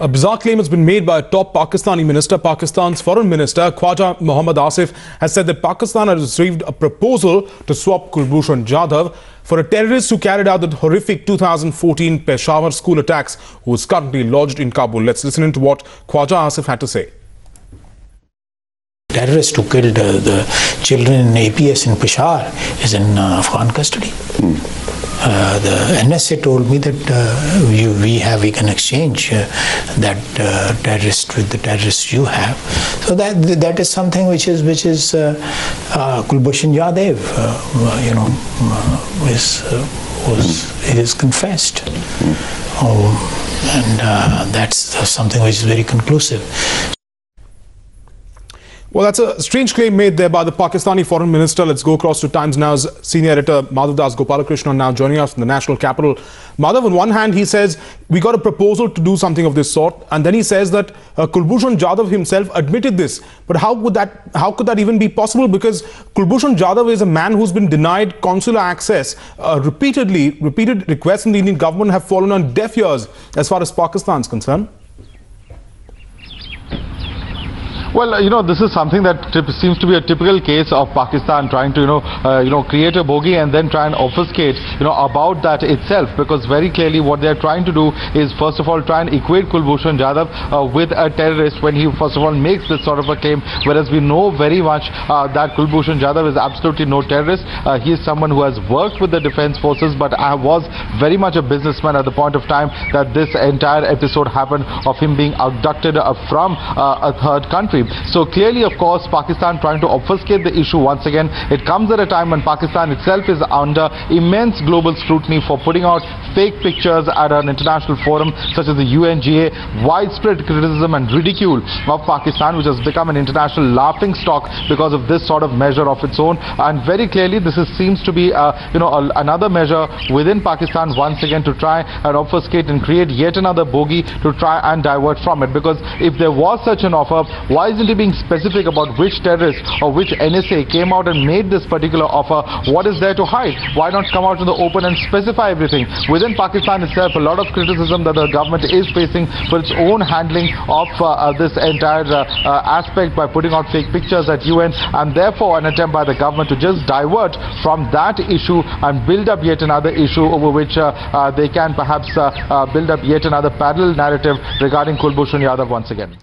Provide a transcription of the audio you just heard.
A bizarre claim has been made by a top Pakistani minister. Pakistan's foreign minister, Khwaja Mohammad Asif, has said that Pakistan has received a proposal to swap Kulbhushan Jadhav for a terrorist who carried out the horrific 2014 Peshawar school attacks, who is currently lodged in Kabul. Let's listen to what Khwaja Asif had to say. Terrorist who killed the children in APS in Peshawar is in Afghan custody. The NSA told me that we can exchange that terrorist with the terrorists you have. So that is something which is Kulbhushan Jadhav, is confessed, and that's something which is very conclusive. Well, that's a strange claim made there by the Pakistani foreign minister. Let's go across to Times Now's senior editor Madhav Das Gopalakrishnan, now joining us from the national capital. Madhav, on one hand, he says we got a proposal to do something of this sort, and then he says that Kulbhushan Jadhav himself admitted this. But how could that even be possible? Because Kulbhushan Jadhav is a man who's been denied consular access repeatedly. Repeated requests from the Indian government have fallen on deaf ears as far as Pakistan is concerned. Well, this is something that seems to be a typical case of Pakistan trying to, create a bogey and then try and obfuscate, about that itself. Because very clearly what they're trying to do is, first of all, try and equate Kulbhushan Jadhav with a terrorist when he, first of all, makes this sort of a claim. Whereas we know very much that Kulbhushan Jadhav is absolutely no terrorist. He is someone who has worked with the defense forces, but was very much a businessman at the point of time that this entire episode happened, of him being abducted from a third country. So clearly, of course, Pakistan trying to obfuscate the issue once again. It comes at a time when Pakistan itself is under immense global scrutiny for putting out fake pictures at an international forum such as the UNGA. Widespread criticism and ridicule of Pakistan, which has become an international laughing stock because of this sort of measure of its own. And very clearly, this seems to be another measure within Pakistan once again to try and obfuscate and create yet another bogey to try and divert from it. Because if there was such an offer, why isn't he being specific about which terrorist or which NSA came out and made this particular offer? What is there to hide? Why not come out in the open and specify everything? Within Pakistan itself, a lot of criticism that the government is facing for its own handling of this entire aspect by putting out fake pictures at UN, and therefore an attempt by the government to just divert from that issue and build up yet another issue over which they can perhaps build up yet another parallel narrative regarding Kulbhushan Jadhav once again.